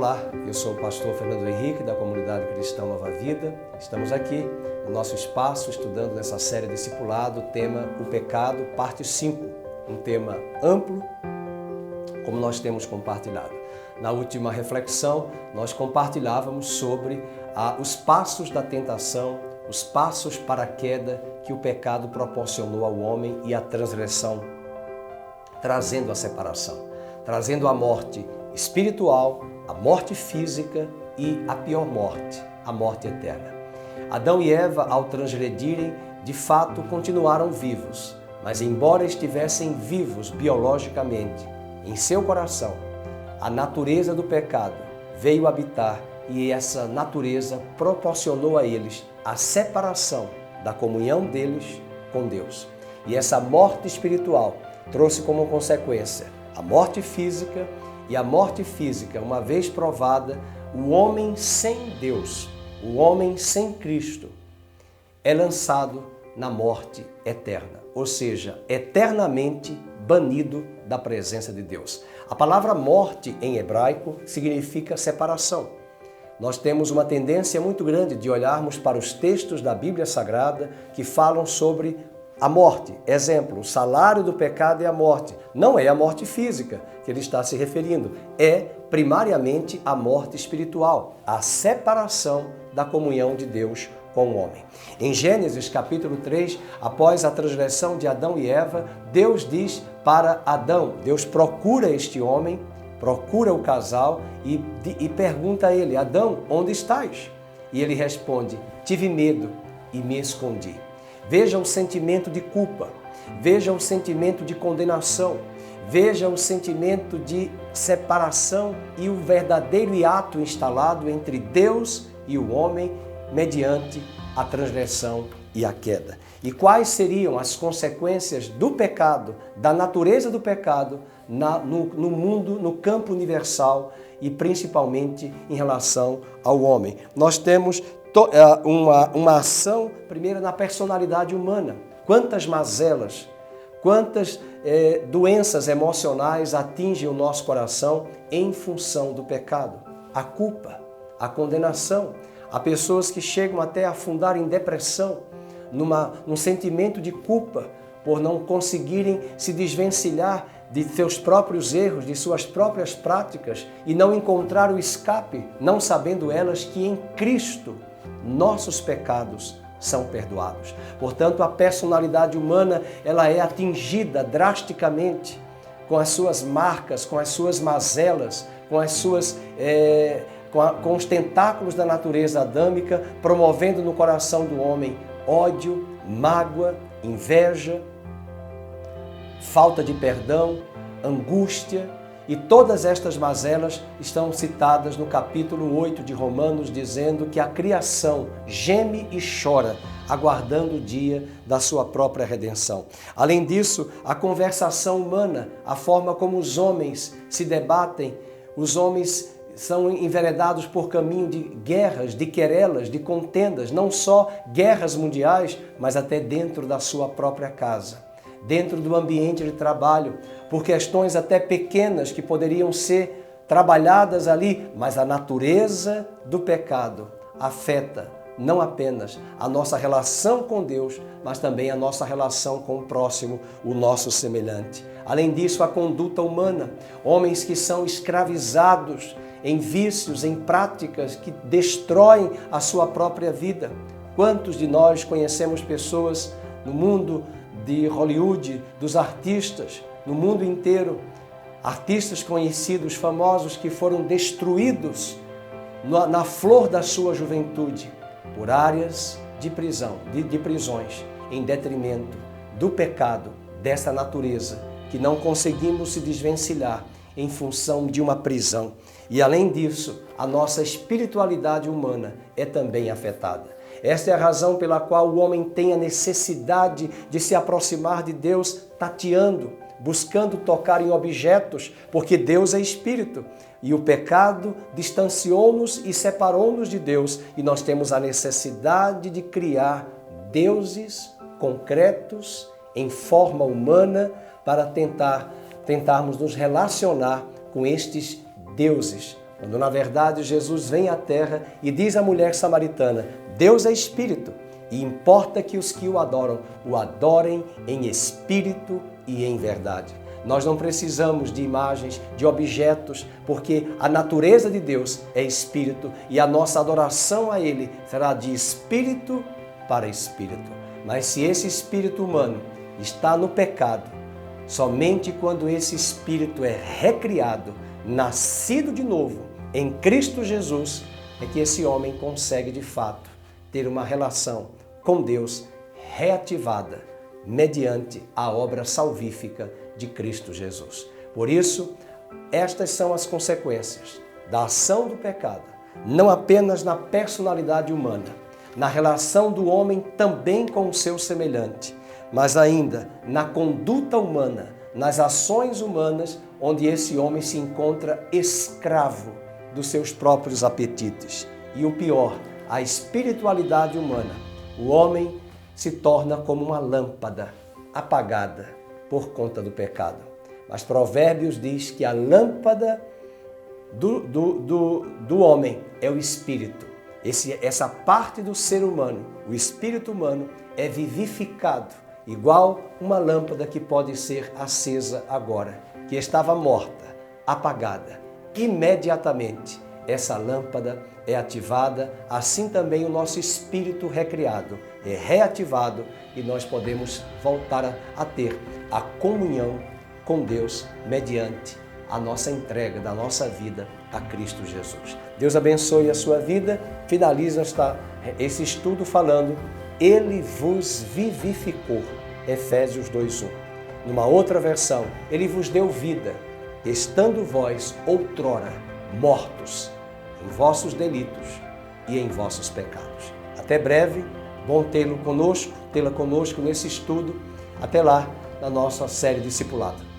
Olá, eu sou o pastor Fernando Henrique, da Comunidade Cristã Nova Vida. Estamos aqui no nosso espaço, estudando nessa série Discipulado, o tema O Pecado, parte 5. Um tema amplo, como nós temos compartilhado. Na última reflexão, nós compartilhávamos sobre os passos da tentação, os passos para a queda que o pecado proporcionou ao homem e a transgressão, trazendo a separação, trazendo a morte espiritual, a morte física e a pior morte, a morte eterna. Adão e Eva, ao transgredirem, de fato continuaram vivos, mas embora estivessem vivos biologicamente, em seu coração, a natureza do pecado veio habitar e essa natureza proporcionou a eles a separação da comunhão deles com Deus. E essa morte espiritual trouxe como consequência a morte física, e a morte física, uma vez provada, o homem sem Deus, o homem sem Cristo, é lançado na morte eterna, ou seja, eternamente banido da presença de Deus. A palavra morte em hebraico significa separação. Nós temos uma tendência muito grande de olharmos para os textos da Bíblia Sagrada que falam sobre a morte. Exemplo, o salário do pecado é a morte. Não é a morte física que ele está se referindo, é primariamente a morte espiritual, a separação da comunhão de Deus com o homem. Em Gênesis capítulo 3, após a transgressão de Adão e Eva, Deus diz para Adão, Deus procura este homem, procura o casal e pergunta a ele: Adão, onde estás? E ele responde: tive medo e me escondi. Veja o sentimento de culpa, veja o sentimento de condenação, veja o sentimento de separação e o verdadeiro hiato instalado entre Deus e o homem mediante a transgressão e a queda. E quais seriam as consequências do pecado, da natureza do pecado no mundo, no campo universal e principalmente em relação ao homem? Nós temos uma ação, primeiro, na personalidade humana. Quantas mazelas, quantas doenças emocionais atingem o nosso coração em função do pecado. A culpa, a condenação. Há pessoas que chegam até a afundar em depressão, num sentimento de culpa por não conseguirem se desvencilhar de seus próprios erros, de suas próprias práticas e não encontrar o escape, não sabendo elas que em Cristo nossos pecados são perdoados. Portanto, a personalidade humana ela é atingida drasticamente com as suas marcas, com as suas mazelas, com as suas com os tentáculos da natureza adâmica, promovendo no coração do homem ódio, mágoa, inveja, falta de perdão, angústia. E todas estas mazelas estão citadas no capítulo 8 de Romanos, dizendo que a criação geme e chora, aguardando o dia da sua própria redenção. Além disso, a conversação humana, a forma como os homens se debatem, os homens são enveredados por caminho de guerras, de querelas, de contendas, não só guerras mundiais, mas até dentro da sua própria casa, dentro do ambiente de trabalho, por questões até pequenas que poderiam ser trabalhadas ali, mas a natureza do pecado afeta não apenas a nossa relação com Deus, mas também a nossa relação com o próximo, o nosso semelhante. Além disso, a conduta humana, homens que são escravizados em vícios, em práticas que destroem a sua própria vida. Quantos de nós conhecemos pessoas no mundo de Hollywood, dos artistas, no mundo inteiro, artistas conhecidos, famosos, que foram destruídos na flor da sua juventude por áreas de prisão, de prisões, em detrimento do pecado, dessa natureza, que não conseguimos se desvencilhar em função de uma prisão. E além disso, a nossa espiritualidade humana é também afetada. Esta é a razão pela qual o homem tem a necessidade de se aproximar de Deus tateando, buscando tocar em objetos, porque Deus é espírito. E o pecado distanciou-nos e separou-nos de Deus. E nós temos a necessidade de criar deuses concretos, em forma humana, para tentarmos nos relacionar com estes deuses, quando na verdade Jesus vem à terra e diz à mulher samaritana: Deus é espírito e importa que os que o adorem em espírito e em verdade. Nós não precisamos de imagens, de objetos, porque a natureza de Deus é espírito e a nossa adoração a Ele será de espírito para espírito. Mas se esse espírito humano está no pecado, somente quando esse espírito é recriado, nascido de novo em Cristo Jesus, é que esse homem consegue de fato ter uma relação com Deus reativada mediante a obra salvífica de Cristo Jesus. Por isso, estas são as consequências da ação do pecado, não apenas na personalidade humana, na relação do homem também com o seu semelhante, mas ainda na conduta humana, nas ações humanas, onde esse homem se encontra escravo dos seus próprios apetites. E o pior, a espiritualidade humana. O homem se torna como uma lâmpada apagada por conta do pecado. Mas Provérbios diz que a lâmpada do homem é o espírito. Essa parte do ser humano, o espírito humano, é vivificado, igual uma lâmpada que pode ser acesa agora, que estava morta, apagada. Imediatamente, essa lâmpada é ativada, assim também o nosso espírito recriado é reativado e nós podemos voltar a ter a comunhão com Deus mediante a nossa entrega da nossa vida a Cristo Jesus. Deus abençoe a sua vida. Finaliza esse estudo falando: Ele vos vivificou, Efésios 2:1. Numa outra versão, Ele vos deu vida, estando vós outrora mortos em vossos delitos e em vossos pecados. Até breve, bom tê-la conosco nesse estudo. Até lá, na nossa série Discipulado.